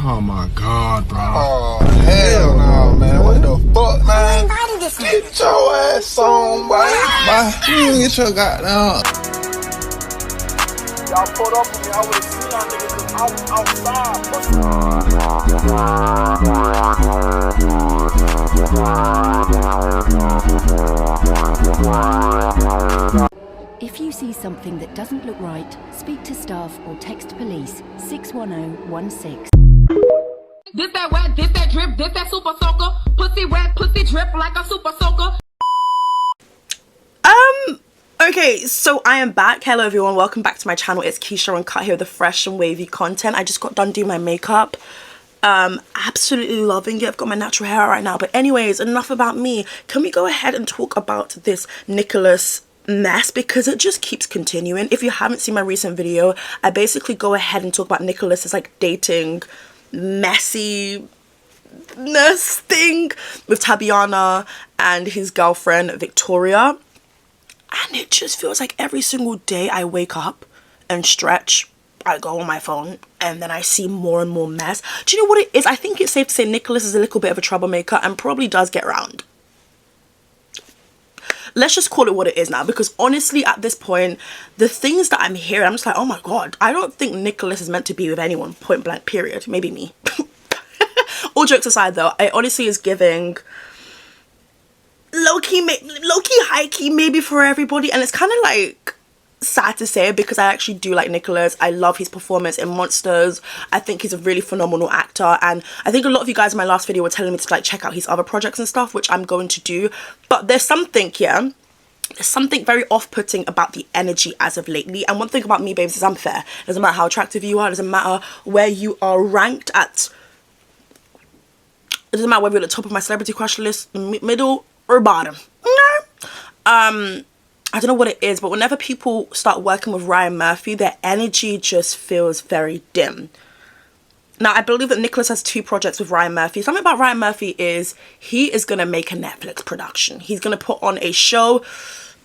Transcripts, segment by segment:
Oh my god, bro. Oh, hell no, man. What the fuck, man? Get your ass on, boy. You get your goddamn. Y'all pulled up on me, I would've seen y'all niggas because I was outside. If you see something that doesn't look right, speak to staff or text police 61016. This that wet, this that drip, this that super soaker. Pussy wet, pussy drip like a super soaker. Okay, so I am back. Hello everyone, welcome back to my channel. It's Keisha Uncut here with the fresh and wavy content. I just got done doing my makeup. Absolutely loving it. I've got my natural hair out right now. But anyways, enough about me. Can we go ahead and talk about this Nicholas mess, because it just keeps continuing. If you haven't seen my recent video, I basically go ahead and talk about Nicholas's like dating messiness thing with Tabiana and his girlfriend Victoria. And it just feels like every single day I wake up and stretch, I go on my phone and then I see more and more mess. Do you know what it is? I think it's safe to say Nicholas is a little bit of a troublemaker and probably does get around. Let's just call it what it is now, because honestly at this point, the things that I'm hearing, I'm just like, oh my god, I don't think Nicholas is meant to be with anyone, point blank period. Maybe me. All jokes aside though, it honestly is giving low-key, high-key maybe for everybody, and it's kind of like sad to say because I actually do like Nicholas. I love his performance in Monsters. I think he's a really phenomenal actor, and I think a lot of you guys in my last video were telling me to like check out his other projects and stuff, which I'm going to do. But there's something here, there's something very off-putting about the energy as of lately. And one thing about me, babes, is I'm fair. It doesn't matter how attractive you are, it doesn't matter where you are ranked at, it doesn't matter whether you're at the top of my celebrity crush list, middle or bottom. I don't know what it is, but whenever people start working with Ryan Murphy, their energy just feels very dim. Now, I believe that Nicholas has 2 projects with Ryan Murphy. Something about Ryan Murphy is he is going to make a Netflix production. He's going to put on a show,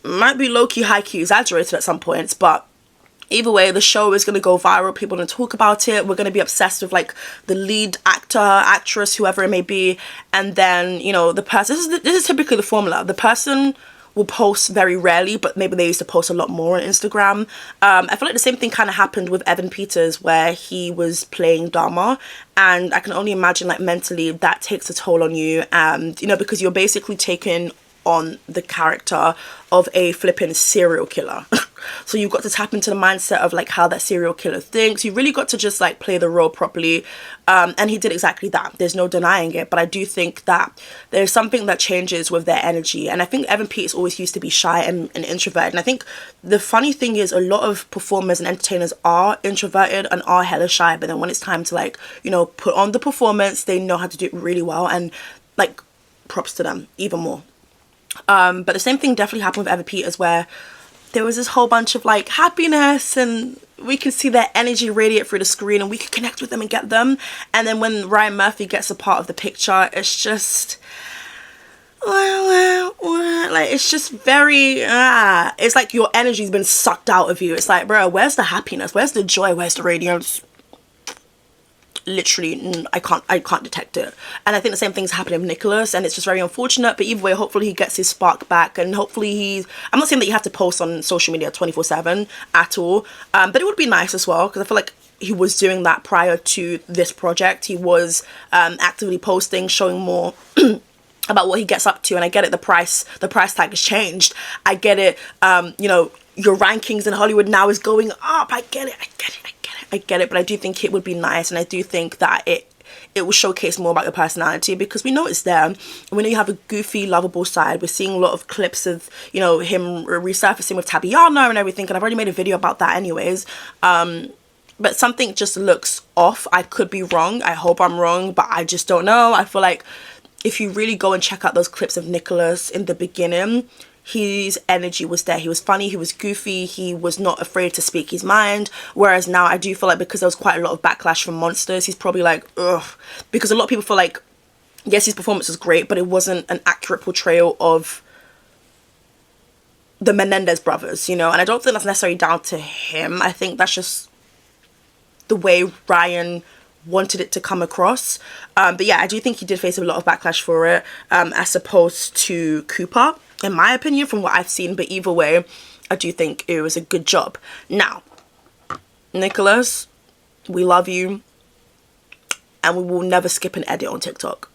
might be low-key, high-key, exaggerated at some points, but either way, the show is going to go viral. People are going to talk about it. We're going to be obsessed with like the lead actor, actress, whoever it may be. And then, you know, the person, this is typically the formula. The person will post very rarely, but maybe they used to post a lot more on Instagram. I feel like the same thing kind of happened with Evan Peters, where he was playing Dharma, and I can only imagine like mentally that takes a toll on you, and you know, because you're basically taking on the character of a flipping serial killer. So you've got to tap into the mindset of like how that serial killer thinks. You really got to just like play the role properly, and he did exactly that. There's no denying it. But I do think that there's something that changes with their energy, and I think Evan Peters always used to be shy and introverted, and I think the funny thing is a lot of performers and entertainers are introverted and are hella shy, but then when it's time to like, you know, put on the performance, they know how to do it really well, and like props to them even more. But the same thing definitely happened with Evan Peters, where there was this whole bunch of like happiness, and we could see their energy radiate through the screen, and we could connect with them and get them. And then when Ryan Murphy gets a part of the picture, it's just like, it's just very it's like your energy's been sucked out of you. It's like, bro, where's the happiness, where's the joy, where's the radiance? Literally, I can't detect it. And I think the same thing's happening with Nicholas, and it's just very unfortunate. But either way, hopefully he gets his spark back, and hopefully I'm not saying that you have to post on social media 24/7 at all, but it would be nice as well, because I feel like he was doing that prior to this project. He was actively posting, showing more about what he gets up to. And I get it, the price tag has changed. I get it, you know, your rankings in Hollywood now is going up. I get it, but I do think it would be nice, and I do think that it will showcase more about your personality, because we know it's there, and we know you have a goofy, lovable side. We're seeing a lot of clips of, you know, him resurfacing with Tabiana and everything, and I've already made a video about that anyways. But something just looks off. I could be wrong, I hope I'm wrong, but I just don't know. I feel like if you really go and check out those clips of Nicholas in the beginning, his energy was there. He was funny, he was goofy, he was not afraid to speak his mind. Whereas now I do feel like, because there was quite a lot of backlash from Monsters, he's probably like, ugh. Because a lot of people feel like, yes, his performance was great, but it wasn't an accurate portrayal of the Menendez brothers, you know? And I don't think that's necessarily down to him. I think that's just the way Ryan wanted it to come across. But yeah, I do think he did face a lot of backlash for it, as opposed to Cooper, in my opinion, from what I've seen. But either way, I do think it was a good job. Now, Nicholas, we love you, and we will never skip an edit on TikTok.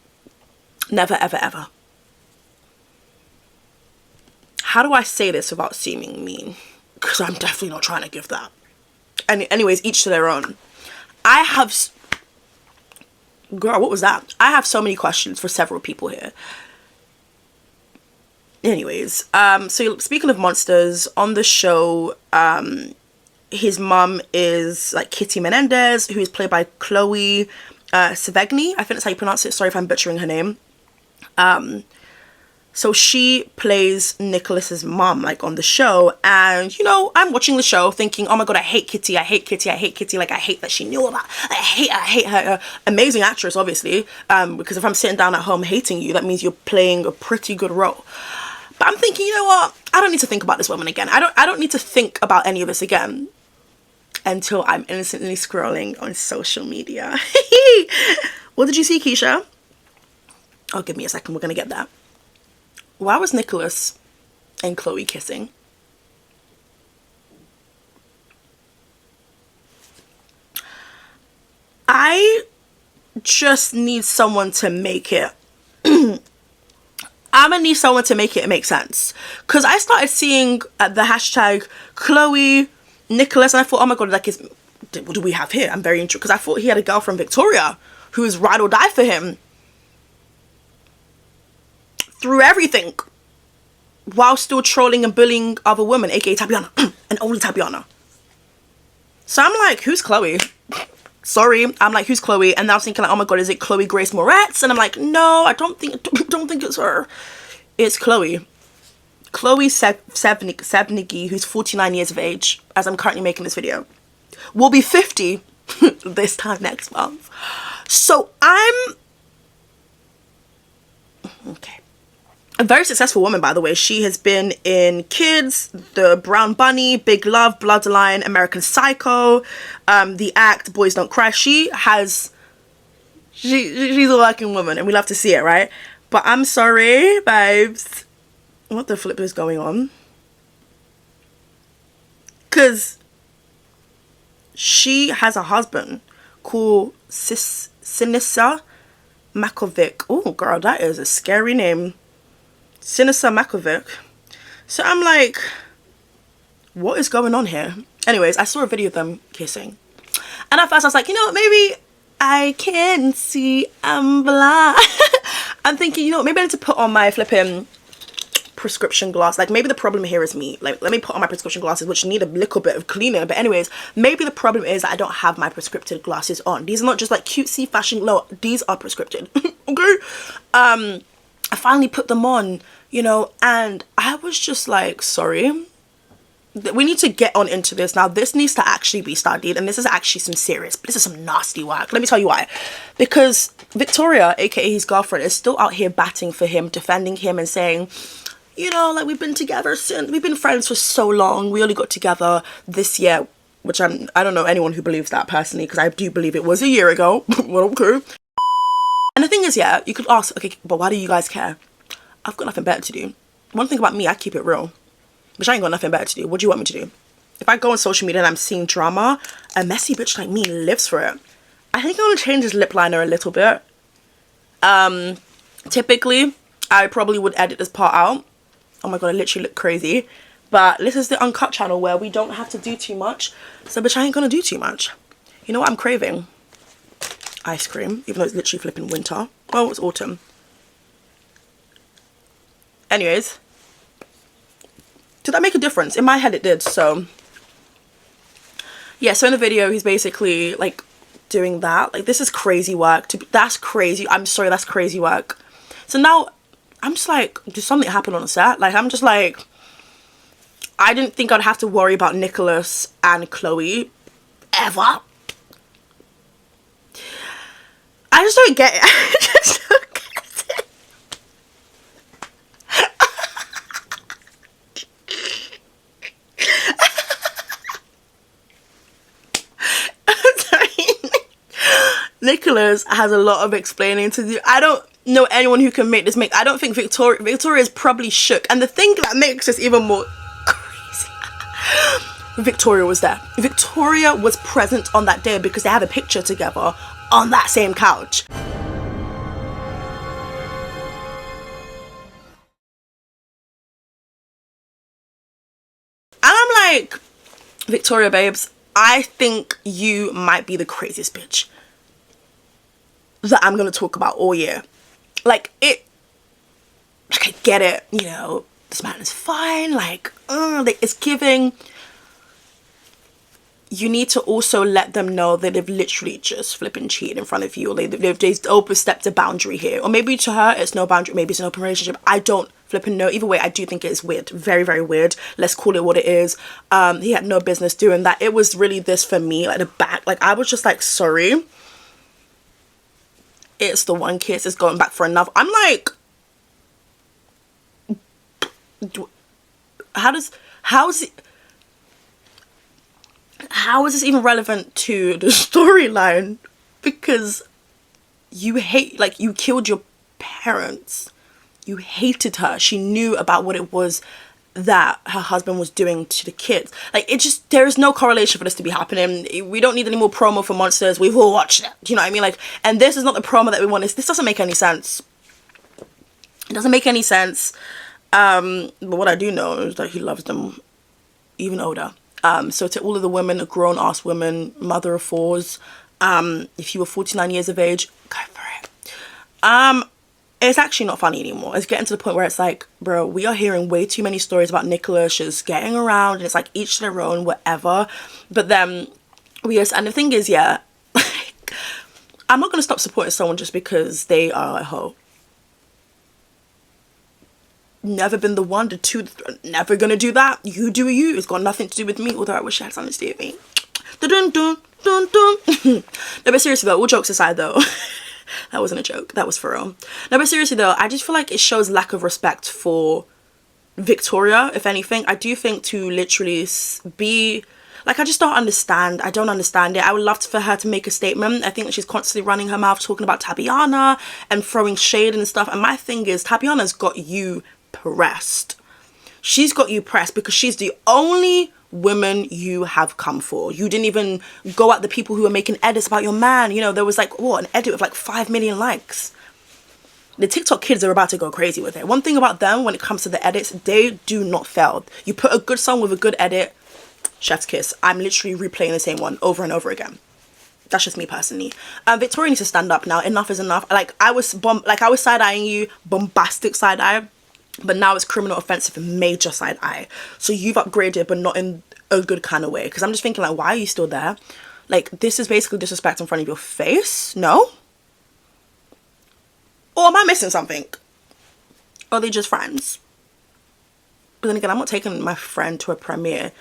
Never, ever, ever. How do I say this without seeming mean? Because I'm definitely not trying to give that. And anyways, each to their own. I have... Girl, what was that? I have so many questions for several people here. Anyways, so speaking of monsters, on the show, his mum is like Kitty Menendez, who is played by Chloe Sevigny. I think that's how you pronounce it. Sorry if I'm butchering her name. So she plays Nicholas's mom, like, on the show. And, you know, I'm watching the show thinking, oh my God, I hate Kitty. I hate Kitty. I hate Kitty. Like, I hate that she knew all that. I hate her. Amazing actress, obviously. Because if I'm sitting down at home hating you, that means you're playing a pretty good role. But I'm thinking, you know what? I don't need to think about this woman again. I don't need to think about any of this again until I'm innocently scrolling on social media. What did you see, Keisha? Oh, give me a second. We're going to get that. Why was Nicholas and Chloe kissing? I just need someone to make it. I'm gonna need someone to make it make sense. Because I started seeing the hashtag Chloe, Nicholas, and I thought, oh my God, like, what do we have here? I'm very interested. Because I thought he had a girlfriend, Victoria, who is ride or die for him. Through everything, while still trolling and bullying other women, aka Tabiana, and only Tabiana. So I'm like, who's Chloe? Sorry, I'm like, who's Chloe? And now I'm thinking, like, oh my God, is it Chloe Grace Moretz? And I'm like, no, I don't think it's her. It's Chloe. Chloe Sevigny, who's 49 years of age, as I'm currently making this video, will be 50 this time next month. So I'm okay. A very successful woman, by the way. She has been in Kids, The Brown Bunny, Big Love, Bloodline, American Psycho, The Act, Boys Don't Cry. She's a working woman, and we love to see it, right? But I'm sorry, babes. What the flip is going on? Because she has a husband called Sinisa Makovic. Oh, girl, that is a scary name. Sinisa Makovic. So I'm like, what is going on here? Anyways, I saw a video of them kissing. And at first I was like, you know, maybe I can see I'm blind. I'm thinking, you know, maybe I need to put on my flipping prescription glass. Like, maybe the problem here is me. Like, let me put on my prescription glasses, which need a little bit of cleaning. But anyways, maybe the problem is that I don't have my prescriptive glasses on. These are not just like cutesy fashion glow. These are prescripted. Okay? I finally put them on, you know, and I was just like, sorry. We need to get on into this. Now, this needs to actually be studied, and this is actually some serious, this is some nasty work. Let me tell you why. Because Victoria, aka his girlfriend, is still out here batting for him, defending him and saying, you know, like, we've been together since, we've been friends for so long. We only got together this year, which I don't know anyone who believes that personally, because I do believe it was a year ago. Well, okay. And the thing is, yeah, you could ask, okay, but why do you guys care? I've got nothing better to do. One thing about me, I keep it real. But I ain't got nothing better to do. What do you want me to do? If I go on social media and I'm seeing drama, a messy bitch like me lives for it. I think I'm gonna change his lip liner a little bit. Typically, I probably would edit this part out. Oh my God, I literally look crazy. But this is the Uncut channel where we don't have to do too much. So bitch, I ain't gonna do too much. You know what I'm craving? Ice cream, even though it's literally flipping winter. Well, it's autumn. Anyways, did that make a difference? In my head it did. So yeah, so in the video he's basically like doing that. Like, this is crazy work. That's crazy. I'm sorry, that's crazy work. So now I'm just like, did something happen on the set? Like, I'm just like, I didn't think I'd have to worry about Nicholas and Chloe ever. I just don't get it. I just don't get it. I'm sorry. Nicholas has a lot of explaining to do. I don't know anyone who can make this make. I don't think Victoria is probably shook. And the thing that makes this even more crazy, Victoria was there. Victoria was present on that day because they have a picture together on that same couch. And I'm like, Victoria, babes, I think you might be the craziest bitch that I'm gonna talk about all year. Like, I get it, you know, this man is fine, like, it's giving. You need to also let them know that they've literally just flipping cheated in front of you, or they've overstepped a boundary here. Or maybe to her it's no boundary, maybe it's an open relationship. I don't flipping know. Either way, I do think it is weird. Very, very weird. Let's call it what it is. He had no business doing that. It was really this for me, like the back. Like, I was just like, sorry. It's the one kiss, it's going back for another. I'm like, how is this even relevant to the storyline? Because you hate, like, you killed your parents. You hated her. She knew about what it was that her husband was doing to the kids. Like, it just, there is no correlation for this to be happening. We don't need any more promo for Monsters. We've all watched it. Do you know what I mean? Like, and this is not the promo that we want. This doesn't make any sense. It doesn't make any sense. But what I do know is that he loves them even older. So to all of the women, grown-ass women, mother of fours, if you were 49 years of age, go for it. It's actually not funny anymore. It's getting to the point where it's like, bro, we are hearing way too many stories about Nicholas just getting around, and it's like each to their own, whatever. But then, and the thing is, yeah, I'm not going to stop supporting someone just because they are a hoe. Never been the one, the two, never gonna do that. You do you. It's got nothing to do with me, although I wish I had something to do with me. Dun, dun, dun, dun. No, but seriously though, all jokes aside though, that wasn't a joke, that was for real. No, but seriously though, I just feel like it shows lack of respect for Victoria, if anything. I do think to literally be, like, I just don't understand. I don't understand it. I would love for her to make a statement. I think that she's constantly running her mouth talking about Tabiana and throwing shade and stuff. And my thing is, Tabiana's got you pressed. She's got you pressed because she's the only woman you have come for. You didn't even go at the people who are making edits about your man. You know, there was like, what, an edit with like 5 million likes. The TikTok kids are about to go crazy with it. One thing about them when it comes to the edits, they do not fail. You put a good song with a good edit, chef's kiss. I'm literally replaying the same one over and over again. That's just me personally. Victoria needs to stand up now. Enough is enough. Like, I was side-eyeing you, bombastic side-eye. But now it's criminal offensive and major side eye. So you've upgraded, but not in a good kind of way. Because I'm just thinking, like, why are you still there? Like, this is basically disrespect in front of your face. No? Or am I missing something? Or are they just friends? But then again, I'm not taking my friend to a premiere.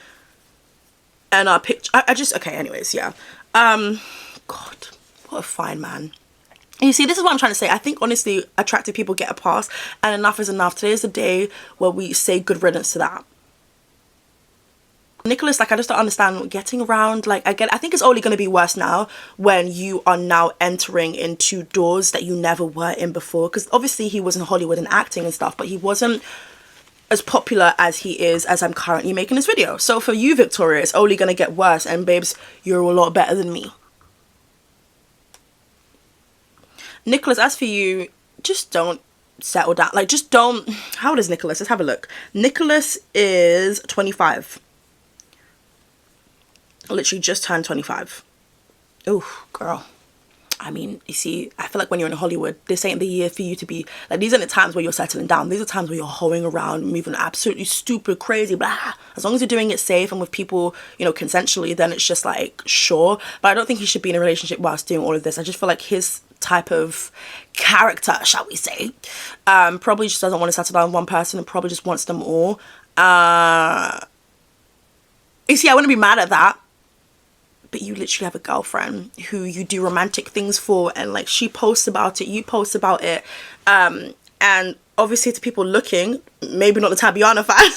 And our picture, okay, anyways, yeah. God, what a fine man. You see, this is what I'm trying to say. I think, honestly, attractive people get a pass, and enough is enough. Today is the day where we say good riddance to that. Nicholas, like, I just don't understand getting around. Like, I think it's only going to be worse now when you are now entering into doors that you never were in before. Because obviously he was in Hollywood and acting and stuff, but he wasn't as popular as he is as I'm currently making this video. So for you, Victoria, it's only going to get worse. And babes, you're a lot better than me. Nicholas, as for you, just don't settle down. Like, just don't. How old is Nicholas? Let's have a look. Nicholas is 25. Literally just turned 25. Oh, girl. I mean, you see, I feel like when you're in Hollywood, this ain't the year for you to be, like, these aren't the times where you're settling down. These are times where you're hoeing around, moving absolutely stupid, crazy, blah. As long as you're doing it safe and with people, you know, consensually, then it's just like, sure. But I don't think he should be in a relationship whilst doing all of this. I just feel like his type of character, shall we say, probably just doesn't want to settle down with one person and probably just wants them all. You see, I wouldn't be mad at that. But you literally have a girlfriend who you do romantic things for, and like she posts about it, you post about it, and obviously to people looking, maybe not the Tabiana fans,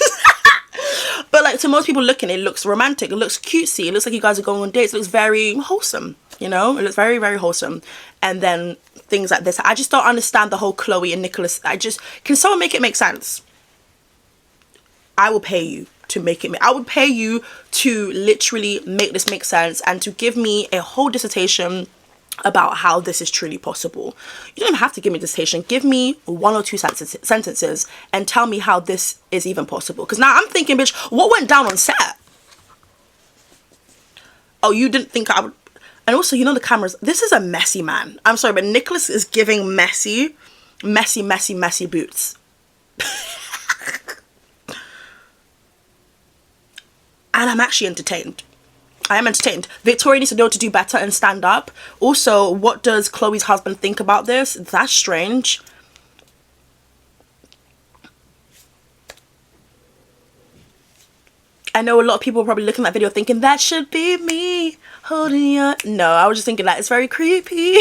but like to most people looking, it looks romantic, it looks cutesy, it looks like you guys are going on dates, it looks very wholesome. you know? It looks very, very wholesome. And then things like this. I just don't understand the whole Chloe and Nicholas. Can someone make it make sense? I will pay you to make it. I would pay you to literally make this make sense and to give me a whole dissertation about how this is truly possible. You don't have to give me a dissertation. Give me 1 or 2 sentences and tell me how this is even possible. Because now I'm thinking, bitch, what went down on set? Oh, you didn't think I would... And also, you know, the cameras... This is a messy man. I'm sorry, but Nicholas is giving messy boots. And I'm actually entertained. I am entertained. Victoria needs to know to do better and stand up. Also, what does Chloe's husband think about this? That's strange. I know a lot of people are probably looking at that video thinking, that should be me holding your... No, I was just thinking that it's very creepy.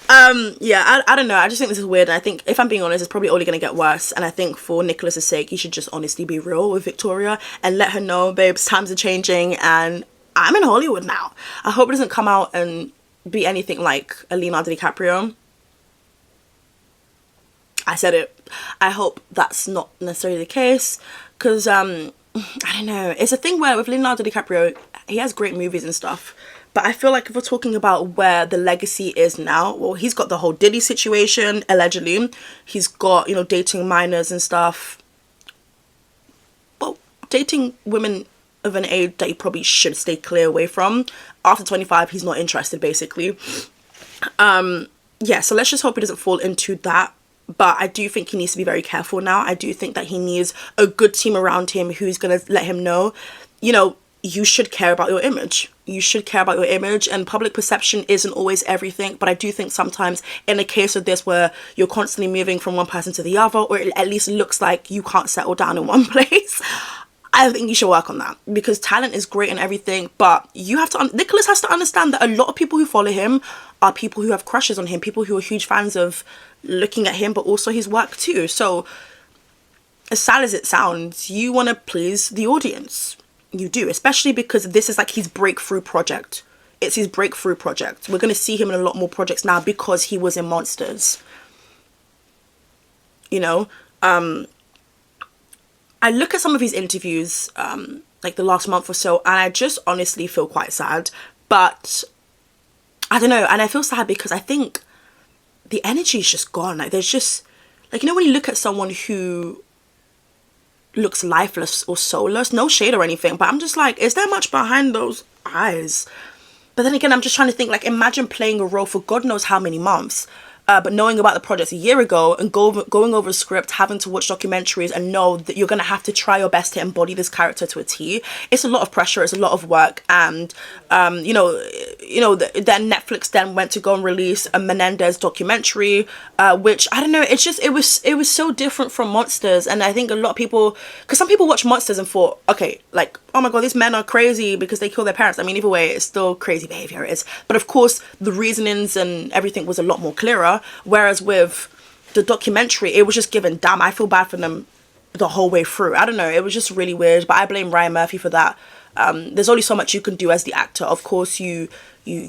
Yeah, I don't know. I just think this is weird. And I think, if I'm being honest, it's probably only going to get worse. And I think for Nicholas's sake, you should just honestly be real with Victoria and let her know, babes, times are changing and I'm in Hollywood now. I hope it doesn't come out and be anything like a Leonardo DiCaprio. I said it. I hope that's not necessarily the case. Because, I don't know. It's a thing where with Leonardo DiCaprio, he has great movies and stuff. But I feel like if we're talking about where the legacy is now, well, he's got the whole Diddy situation, allegedly. He's got, you know, dating minors and stuff. Well, dating women of an age that he probably should stay clear away from. After 25, he's not interested, basically. Yeah, so let's just hope he doesn't fall into that. But I do think he needs to be very careful now. I do think that he needs a good team around him who's going to let him know, you know, you should care about your image. You should care about your image, and public perception isn't always everything. But I do think sometimes in a case of this where you're constantly moving from one person to the other, or it at least looks like you can't settle down in one place, I think you should work on that, because talent is great and everything, but you have to, Nicholas has to understand that a lot of people who follow him are people who have crushes on him, people who are huge fans of looking at him, but also his work too. So as sad as it sounds, you want to please the audience. You do, especially because this is like his breakthrough project. It's his breakthrough project. We're going to see him in a lot more projects now because he was in Monsters. You know, I look at some of his interviews, like the last month or so, and I just honestly feel quite sad. But I don't know, and I feel sad because I think the energy is just gone. Like there's just, like, you know, when you look at someone who looks lifeless or soulless, no shade or anything, but I'm just like, is there much behind those eyes? But then again, I'm just trying to think, like, imagine playing a role for God knows how many months, but knowing about the project a year ago and going over a script, having to watch documentaries and know that you're going to have to try your best to embody this character to a T. It's a lot of pressure, it's a lot of work. And you know, then Netflix then went to go and release a Menendez documentary, which, I don't know, it's just, it was so different from Monsters. And I think a lot of people, because some people watch Monsters and thought, okay, like, oh my god, these men are crazy because they kill their parents. I mean, either way, it's still crazy behavior, it is. But of course, the reasonings and everything was a lot more clearer. Whereas with the documentary, it was just given, damn, I feel bad for them the whole way through. I don't know, it was just really weird, but I blame Ryan Murphy for that. There's only so much you can do as the actor. Of course, you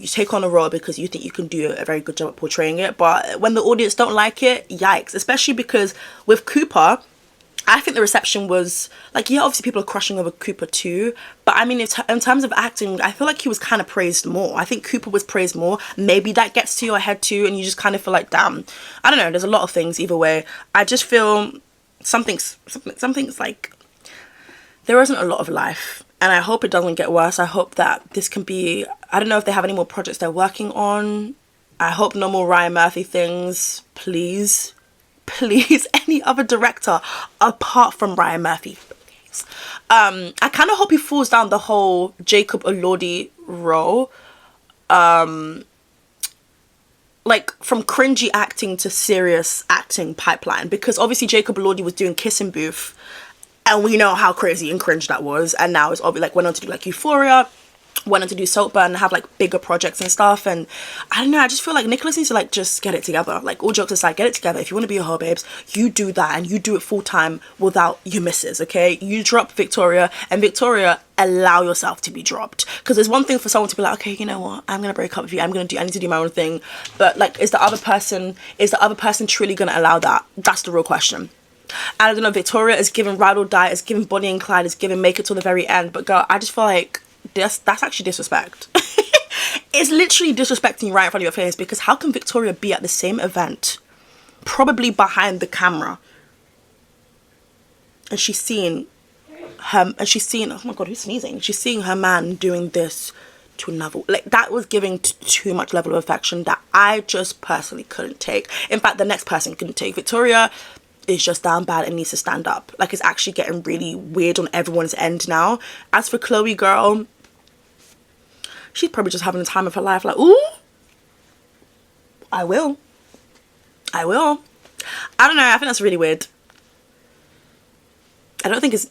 take on a role because you think you can do a very good job at portraying it, but when the audience don't like it, yikes. Especially because with Cooper, I think the reception was, like, yeah, obviously people are crushing over Cooper too, but I mean, in terms of acting, I feel like he was kind of praised more. I think Cooper was praised more. Maybe that gets to your head too, and you just kind of feel like, damn, I don't know, there's a lot of things either way. I just feel something's like, there isn't a lot of life, and I hope it doesn't get worse. I hope that this can be, I don't know if they have any more projects they're working on. I hope no more Ryan Murphy things, please. Please, any other director apart from Ryan Murphy, please. I kind of hope he falls down the whole Jacob Elordi role, like from cringy acting to serious acting pipeline, because obviously Jacob Elordi was doing Kissing Booth and we know how crazy and cringe that was, and now it's obviously like went on to do like Euphoria, wanting to do Saltburn and have like bigger projects and stuff. And I don't know, I just feel like Nicholas needs to like just get it together. Like, all jokes aside, get it together. If you want to be a hoe, babes, you do that, and you do it full time without your misses, okay? You drop Victoria, and Victoria, allow yourself to be dropped. Because there's one thing for someone to be like, okay, you know what, I'm gonna break up with you, I need to do my own thing. But like, is the other person truly gonna allow that? That's the real question. I don't know, Victoria is giving Ride or Die, is giving Bonnie and Clyde, is giving Make It Till the Very End. But girl, I just feel like that's actually disrespect. It's literally disrespecting right in front of your face, because how can Victoria be at the same event, probably behind the camera, and she's seeing, oh my god, who's sneezing? She's seeing her man doing this to another. Like, that was giving too much level of affection that I just personally couldn't take. In fact, the next person couldn't take. Victoria is just down bad and needs to stand up. Like, it's actually getting really weird on everyone's end now. As for Chloe, girl, she's probably just having the time of her life. Like, ooh, I will. I don't know, I think that's really weird. I don't think is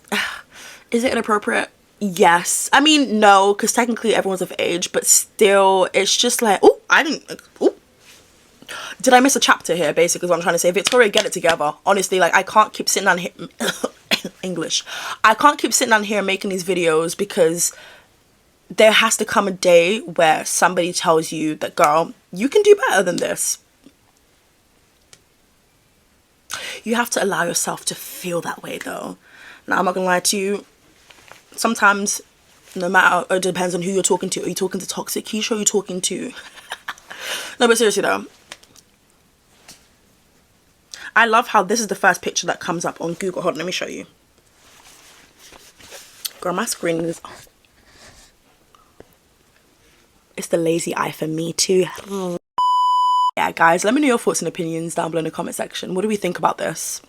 it inappropriate? Yes. I mean, no, because technically everyone's of age, but still, it's just like, ooh, did I miss a chapter here, basically, is what I'm trying to say. Victoria, get it together. Honestly, like, I can't keep sitting down here English. I can't keep sitting down here making these videos, because there has to come a day where somebody tells you that, girl, you can do better than this. You have to allow yourself to feel that way, though. Now, I'm not gonna lie to you, sometimes, no matter, it depends on who you're talking to. Are you talking to toxic Keisha, or are you talking to no, but seriously though, I love how this is the first picture that comes up on Google. Hold on, let me show you. Girl, my screen is, it's the lazy eye for me too. Yeah, guys, let me know your thoughts and opinions down below in the comment section. What do we think about this?